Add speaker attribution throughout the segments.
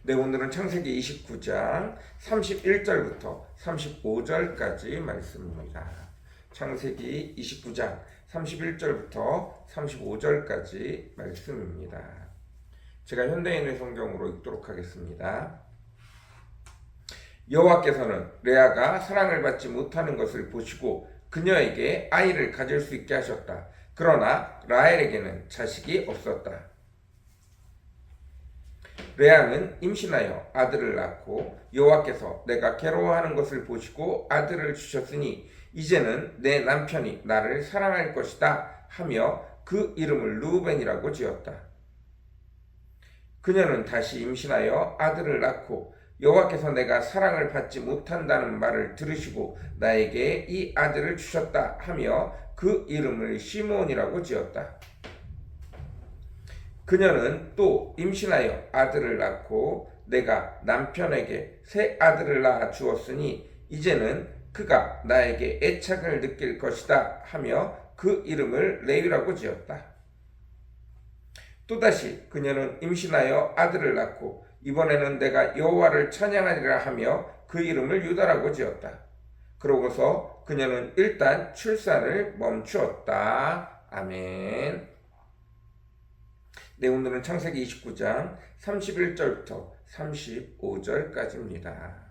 Speaker 1: 네, 오늘은 창세기 29장 31절부터 35절까지 말씀입니다. 창세기 29장 31절부터 35절까지 말씀입니다. 제가 현대인의 성경으로 읽도록 하겠습니다. 여호와께서는 레아가 사랑을 받지 못하는 것을 보시고 그녀에게 아이를 가질 수 있게 하셨다. 그러나 라헬에게는 자식이 없었다. 레아는 임신하여 아들을 낳고 여호와께서 내가 괴로워하는 것을 보시고 아들을 주셨으니 이제는 내 남편이 나를 사랑할 것이다 하며 그 이름을 르우벤이라고 지었다. 그녀는 다시 임신하여 아들을 낳고 여호와께서 내가 사랑을 받지 못한다는 말을 들으시고 나에게 이 아들을 주셨다 하며 그 이름을 시므온이라고 지었다. 그녀는 또 임신하여 아들을 낳고 내가 남편에게 새 아들을 낳아 주었으니 이제는 그가 나에게 애착을 느낄 것이다 하며 그 이름을 레위라고 지었다. 또다시 그녀는 임신하여 아들을 낳고 이번에는 내가 여호와를 찬양하리라 하며 그 이름을 유다라고 지었다. 그러고서 그녀는 일단 출산을 멈추었다. 아멘. 네, 오늘은 창세기 29장 31절부터 35절까지입니다.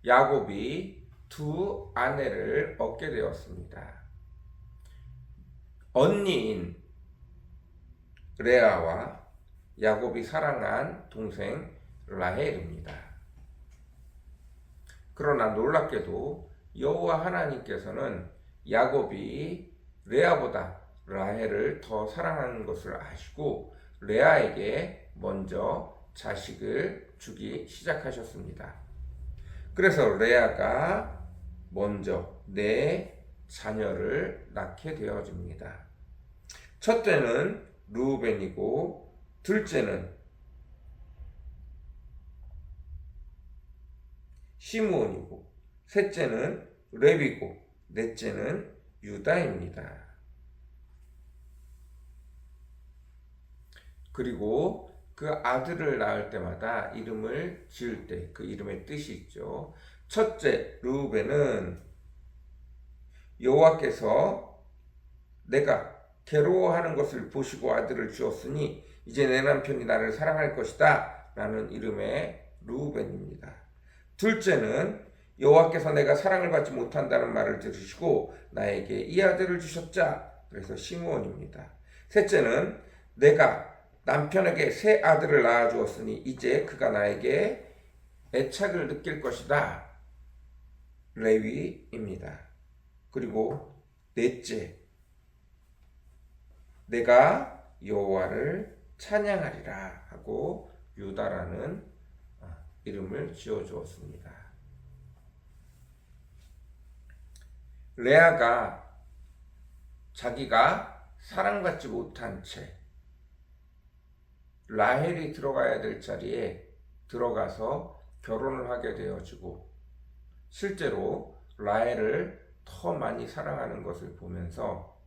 Speaker 1: 야곱이 두 아내를 얻게 되었습니다. 언니인 레아와 야곱이 사랑한 동생 라헬입니다. 그러나 놀랍게도 여호와 하나님께서는 야곱이 레아보다 라헬을 더 사랑하는 것을 아시고 레아에게 먼저 자식을 주기 시작하셨습니다. 그래서 레아가 먼저 네 자녀를 낳게 되어집니다. 첫째는 르우벤이고 둘째는 시므온이고 셋째는 레위고 넷째는 유다입니다. 그리고 그 아들을 낳을 때마다 이름을 지을 때 그 이름의 뜻이 있죠. 첫째 르우벤은 여호와께서 내가 괴로워하는 것을 보시고 아들을 주었으니 이제 내 남편이 나를 사랑할 것이다 라는 이름의 르우벤입니다. 둘째는 여호와께서 내가 사랑을 받지 못한다는 말을 들으시고 나에게 이 아들을 주셨자, 그래서 시므온입니다. 셋째는 내가 남편에게 새 아들을 낳아주었으니 이제 그가 나에게 애착을 느낄 것이다. 레위입니다. 그리고 넷째, 내가 여호와를 찬양하리라 하고 유다라는 이름을 지어주었습니다. 레아가 자기가 사랑받지 못한 채 라헬이 들어가야 될 자리에 들어가서 결혼을 하게 되어지고 실제로 라헬을 더 많이 사랑하는 것을 보면서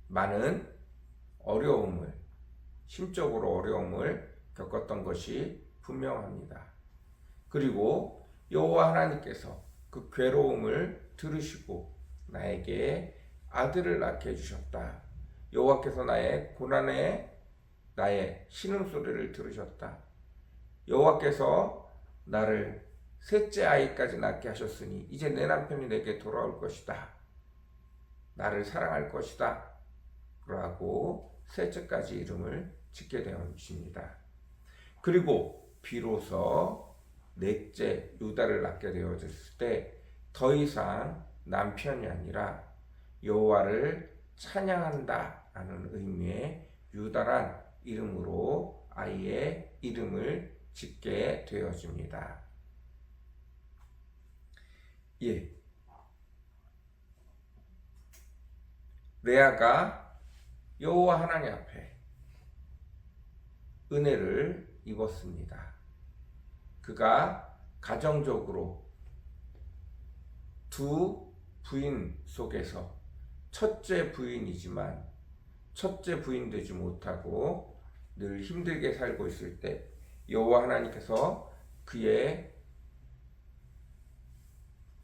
Speaker 1: 많은 어려움을, 심적으로 어려움을 겪었던 것이 분명합니다. 그리고 여호와 하나님께서 그 괴로움을 들으시고 나에게 아들을 낳게 해주셨다. 여호와께서 나의 고난에 나의 신음소리를 들으셨다. 여호와께서 나를 셋째 아이까지 낳게 하셨으니 이제 내 남편이 내게 돌아올 것이다. 나를 사랑할 것이다. 라고 셋째까지 이름을 짓게 되었습니다. 그리고 비로소 넷째 유다를 낳게 되어졌을 때 더 이상 남편이 아니라 여호와를 찬양한다 라는 의미의 유다란 이름으로 아이의 이름을 짓게 되어집니다. 예. 레아가 여호와 하나님 앞에 은혜를 입었습니다. 그가 가정적으로 두 부인 속에서 첫째 부인이지만 첫째 부인 되지 못하고 늘 힘들게 살고 있을 때 여호와 하나님께서 그의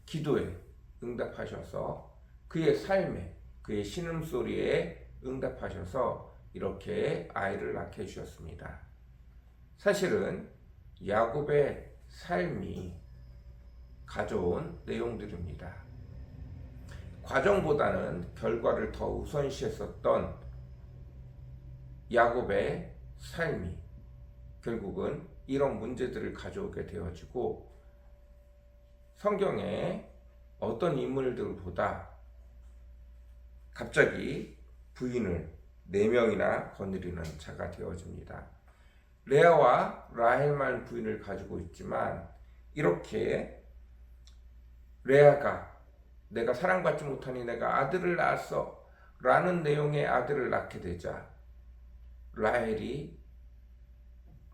Speaker 1: 기도에 응답하셔서 그의 삶에, 그의 신음소리에 응답하셔서 이렇게 아이를 낳게 해주셨습니다. 사실은 야곱의 삶이 가져온 내용들입니다. 과정보다는 결과를 더 우선시했었던 야곱의 삶이 결국은 이런 문제들을 가져오게 되어지고, 성경에 어떤 인물들보다 갑자기 부인을 4명이나 거느리는 자가 되어집니다. 레아와 라헬만 부인을 가지고 있지만, 이렇게 레아가 내가 사랑받지 못하니 내가 아들을 낳았어 라는 내용의 아들을 낳게 되자 라헬이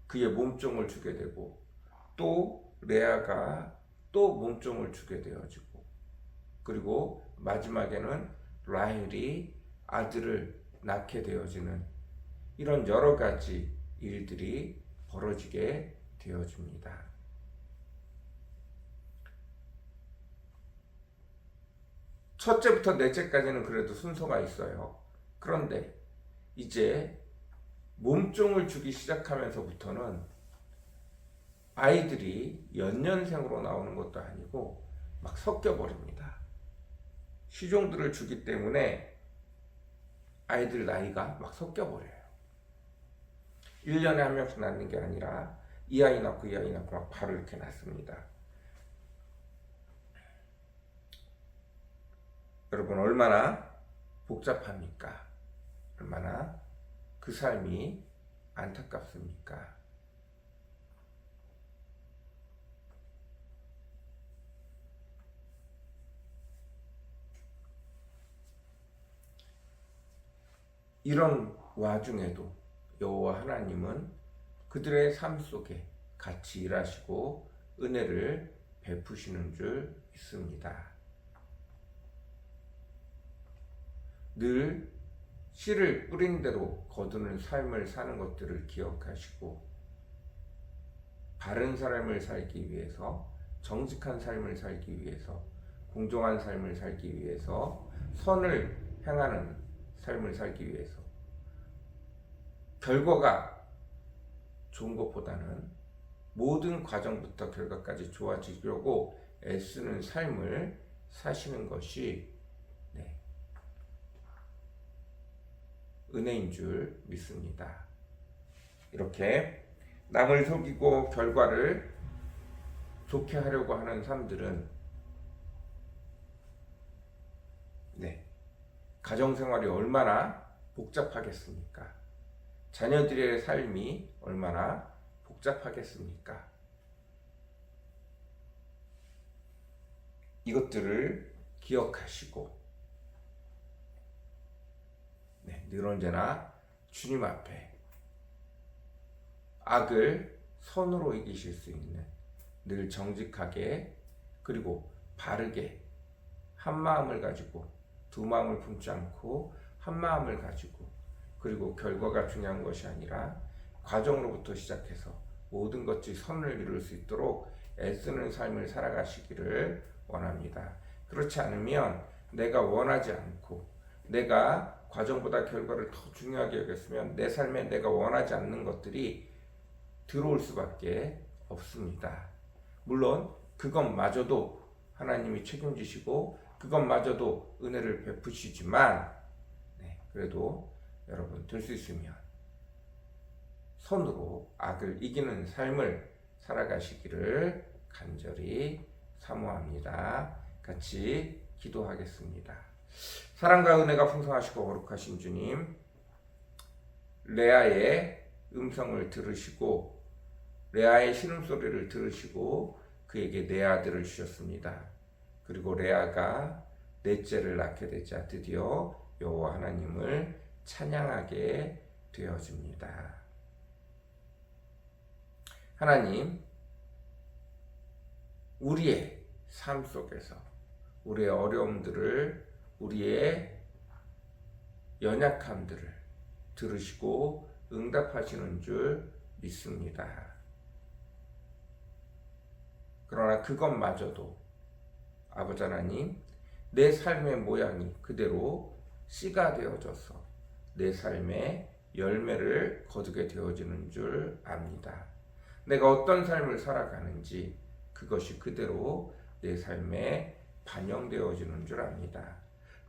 Speaker 1: 그의 몸종을 주게 되고, 또 레아가 또 몸종을 주게 되어지고, 그리고 마지막에는 라헬이 아들을 낳게 되어지는 이런 여러 가지 일들이 벌어지게 되어집니다. 첫째부터 넷째까지는 그래도 순서가 있어요. 그런데 이제 몸종을 주기 시작하면서부터는 아이들이 연년생으로 나오는 것도 아니고 막 섞여버립니다. 시종들을 주기 때문에 아이들 나이가 막 섞여버려요. 1년에 한 명씩 낳는 게 아니라 이 아이 낳고 이 아이 낳고 막 바로 이렇게 낳습니다. 여러분, 얼마나 복잡합니까? 얼마나 그 삶이 안타깝습니까? 이런 와중에도 여호와 하나님은 그들의 삶 속에 같이 일하시고 은혜를 베푸시는 줄 믿습니다. 늘 씨를 뿌린 대로 거두는 삶을 사는 것들을 기억하시고, 바른 삶을 살기 위해서, 정직한 삶을 살기 위해서, 공정한 삶을 살기 위해서, 선을 행하는 삶을 살기 위해서 결과가 좋은 것보다는 모든 과정부터 결과까지 좋아지려고 애쓰는 삶을 사시는 것이 은혜인 줄 믿습니다. 이렇게 남을 속이고 결과를 좋게 하려고 하는 사람들은 가정생활이 얼마나 복잡하겠습니까? 자녀들의 삶이 얼마나 복잡하겠습니까? 이것들을 기억하시고 늘 언제나 주님 앞에 악을 선으로 이기실 수 있는, 늘 정직하게 그리고 바르게 한 마음을 가지고 두 마음을 품지 않고 한 마음을 가지고, 그리고 결과가 중요한 것이 아니라 과정으로부터 시작해서 모든 것이 선을 이룰 수 있도록 애쓰는 삶을 살아가시기를 원합니다. 그렇지 않으면 내가 원하지 않고 내가 과정보다 결과를 더 중요하게 여겼으면 내 삶에 내가 원하지 않는 것들이 들어올 수밖에 없습니다. 물론 그것마저도 하나님이 책임지시고 그것마저도 은혜를 베푸시지만, 그래도 여러분 될 수 있으면 선으로 악을 이기는 삶을 살아가시기를 간절히 사모합니다. 같이 기도하겠습니다. 사랑과 은혜가 풍성하시고 거룩하신 주님, 레아의 음성을 들으시고 레아의 신음소리를 들으시고 그에게 네 아들을 주셨습니다. 그리고 레아가 넷째를 낳게 되자 드디어 여호와 하나님을 찬양하게 되어집니다. 하나님, 우리의 삶 속에서 우리의 어려움들을, 우리의 연약함들을 들으시고 응답하시는 줄 믿습니다. 그러나 그것마저도 아버지 하나님, 내 삶의 모양이 그대로 씨가 되어져서 내 삶의 열매를 거두게 되어지는 줄 압니다. 내가 어떤 삶을 살아가는지 그것이 그대로 내 삶에 반영되어지는 줄 압니다.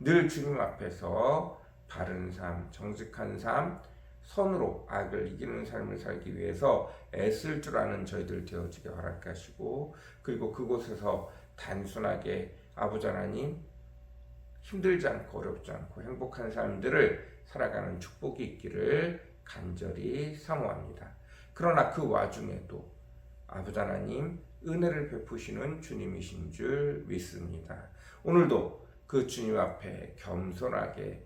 Speaker 1: 늘 주님 앞에서 바른 삶, 정직한 삶, 선으로 악을 이기는 삶을 살기 위해서 애쓸 줄 아는 저희들 되어지게 허락하시고, 그리고 그곳에서 단순하게 아버지 하나님 힘들지 않고 어렵지 않고 행복한 삶들을 살아가는 축복이 있기를 간절히 사모합니다. 그러나 그 와중에도 아버지 하나님 은혜를 베푸시는 주님이신 줄 믿습니다. 오늘도 그 주님 앞에 겸손하게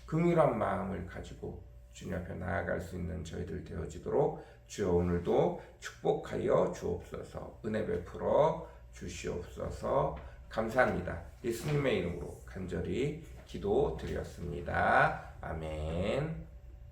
Speaker 1: 긍휼한 마음을 가지고 주님 앞에 나아갈 수 있는 저희들 되어지도록 주여 오늘도 축복하여 주옵소서. 은혜 베풀어 주시옵소서. 감사합니다. 예수님의 이름으로 간절히 기도드렸습니다. 아멘.